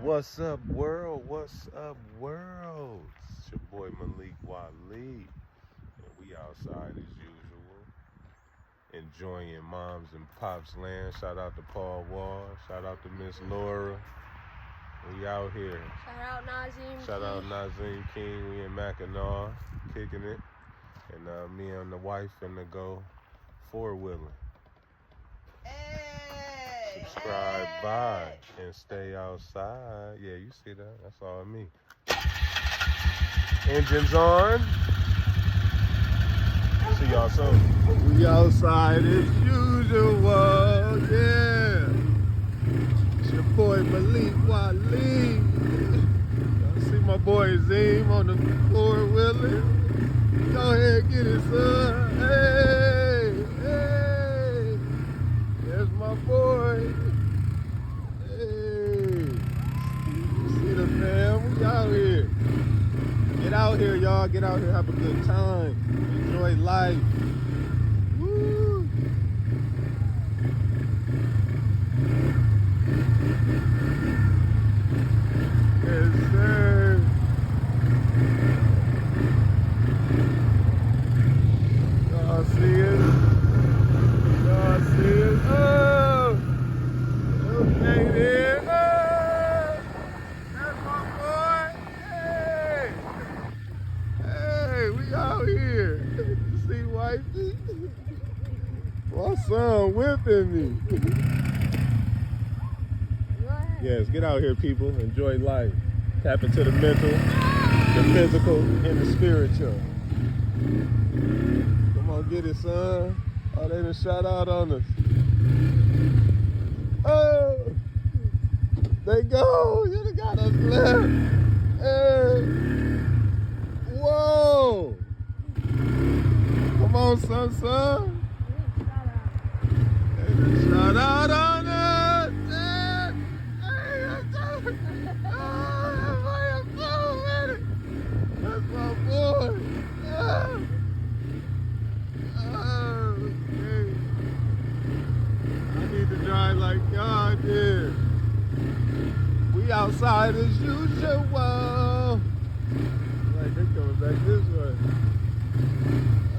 What's up, world? What's up, world? It's your boy Malik Waleed, and we outside as usual, enjoying moms and pops land. Shout out to Paul Wall. Shout out to Miss Laura. We out here. Shout out Nazim. Shout out Nazim King. We in Mackinac, kicking it, and me and the wife finna go four-wheeling. Subscribe, buy, and stay outside. Yeah, you see that? That's all me. Engines on. See y'all soon. We outside as usual. Yeah. It's your boy Malik Waleed. Y'all see my boy Zim on the four-wheeler. Go ahead, get it, son. Hey, hey. There's my boy. Hey. See the fam? We out here. Get out here, y'all. Get out here. Have a good time. Enjoy life. Woo. Yes, sir. Y'all see it? Y'all see it? Oh! Okay, then. Oh! That's my boy. Hey! Hey, we out here. You see wifey? My son whipping me. Yes, get out here, people. Enjoy life. Tap into the mental, the physical, and the spiritual. Come on, get it, son. Oh, they done shot out on us. Oh, they go. You done got us left. Hey. Whoa. Come on, son. They done shot out on us. That's my boy. Yeah. Okay. I need to drive like y'all did. We outside as usual. Like they coming back this way.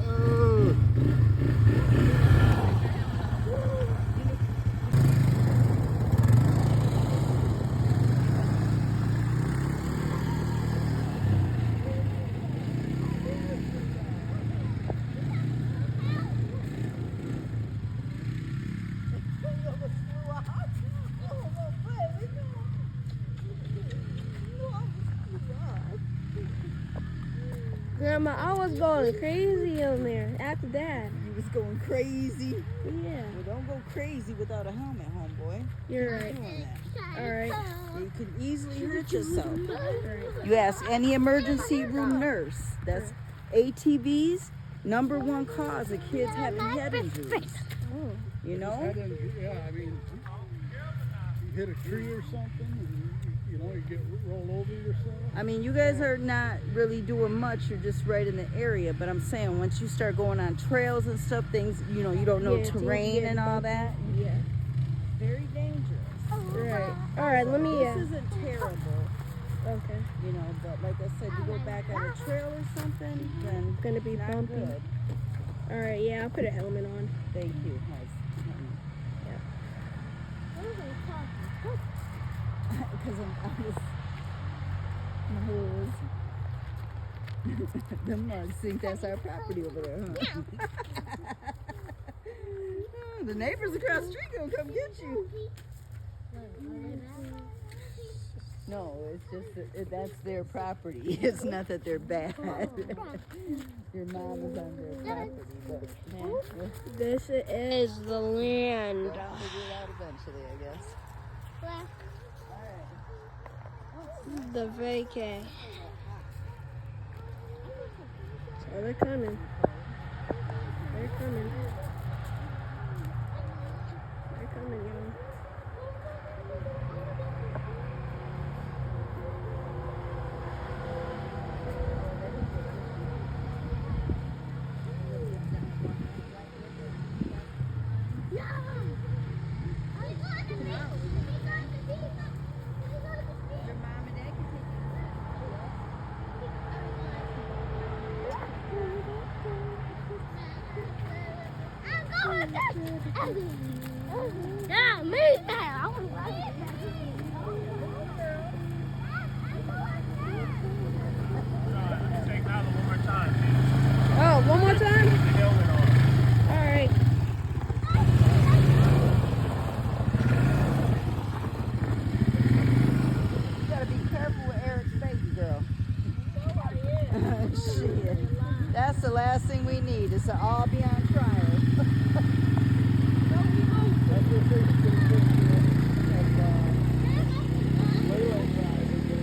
Oh. Grandma, I was going crazy on there after that. You was going crazy? Yeah. Well, don't go crazy without a helmet, homeboy. You're right. Doing that. All right. You can easily hurt yourself. Right. You ask any emergency room nurse. That's ATVs, #1 cause of kids having head injuries. Oh. You know? Yeah, I mean, you hit a tree or something, and you get rolled over yourself. I mean, you guys are not really doing much. You're just right in the area. But I'm saying, once you start going on trails and stuff, things, you don't know terrain and all that. Yeah. Very dangerous. Right. All right, let me, This isn't terrible, okay. but like I said, you go back on a trail or something, then Gonna be not bumpy. good. All right, yeah, I'll put a helmet on. Thank you. Because I'm just the mugs think that's our property over there, huh? The neighbors across the street gonna come get you. No, it's just that's their property. It's not that they're bad. Your mom is on their property, but This is the land. we'll figure it out eventually, I guess. The vacay. So they're coming. They're coming. They're coming, y'all. Yeah, me. I want to ride it. Take that one more time. Oh, one more time? Put the helmet on. All right. You gotta be careful with Eric's baby girl. Shit. That's the last thing we need is to all be on trial. That's what they get a picture of Layla driving. They're going to get mad about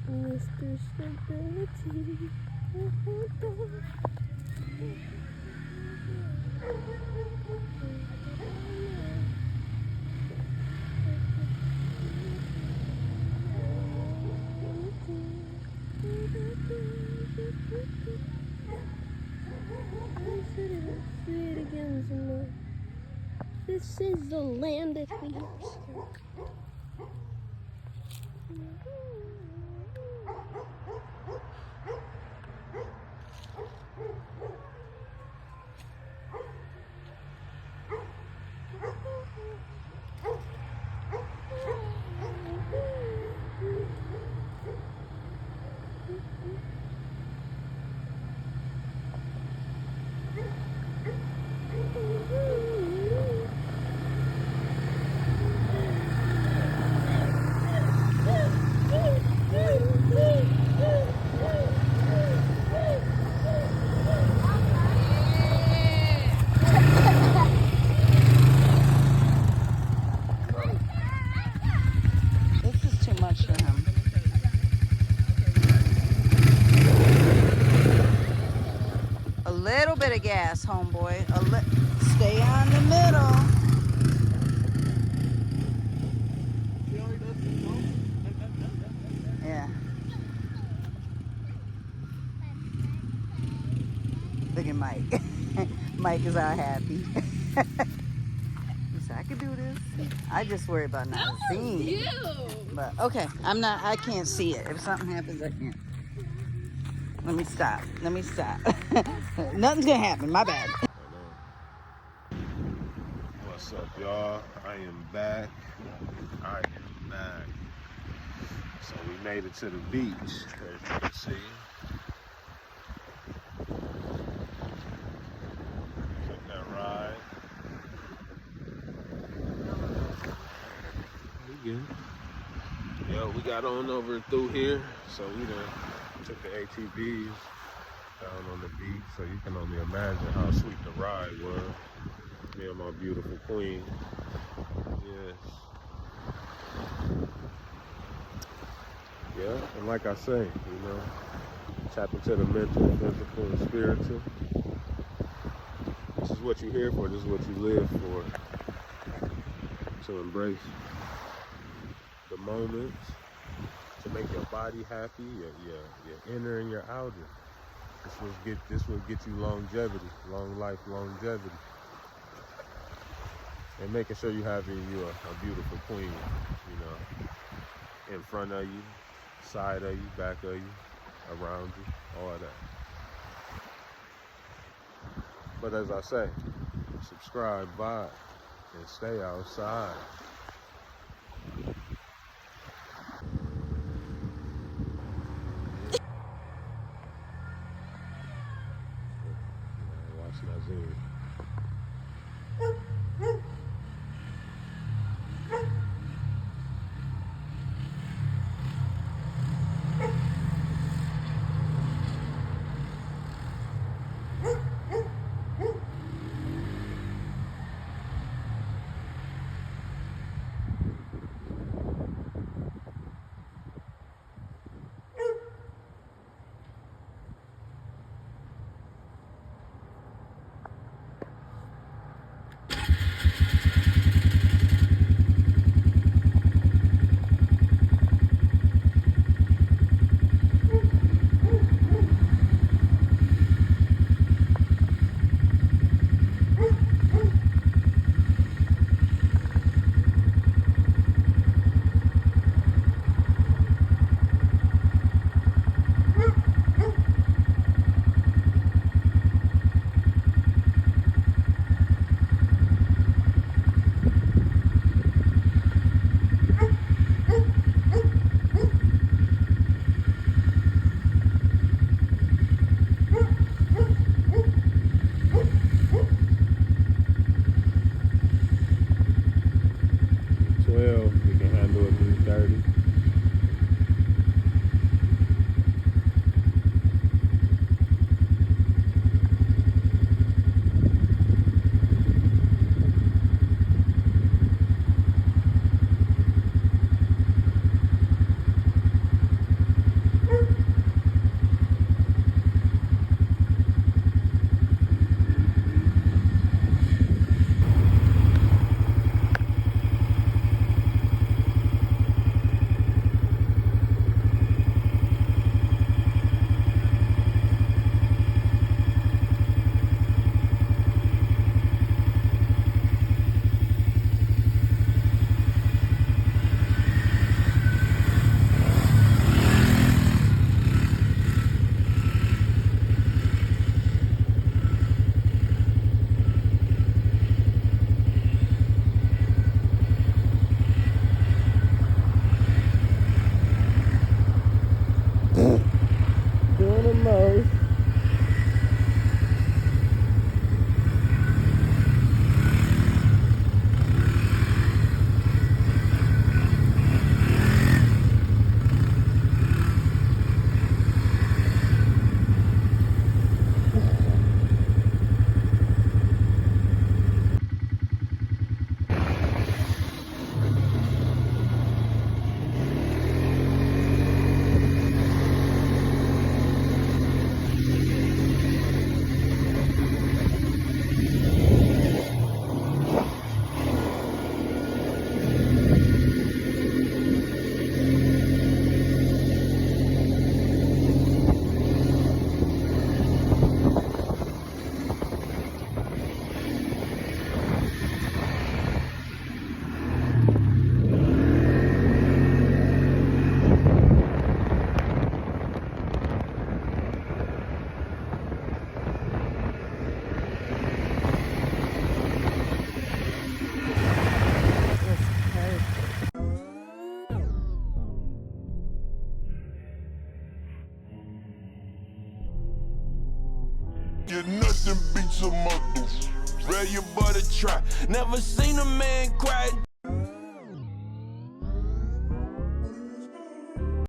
Mr. Stability. Say it again some more. This is the land of leaves. This is too much for him. A little bit of gas, homeboy. Stay on the middle. Yeah. Look at Mike. Mike is all happy. He said, I could do this. I just worry about not seeing it. But okay, I can't see it. If something happens, I can't. Let me stop. Nothing's gonna happen, my bad. What's up, y'all? I am back. So we made it to the beach, as you can see. Took that ride. We good. Yo, we got on over through here, so we done took the ATVs down on the beach, so you can only imagine how sweet the ride was. Me and my beautiful queen. Yes. Yeah, and like I say, you know, tap into the mental, physical, and spiritual. This is what you're here for. This is what you live for. To embrace the moments, to make your body happy, your inner and your outer. This will get you longevity, long life longevity. And making sure you have in you a beautiful queen, you know, in front of you, side of you, back of you, around you, all of that. But as I say, subscribe, vibe, and stay outside. Watch Nazir. You nothing beats a mother. Rare you but a try. Never seen a man cry.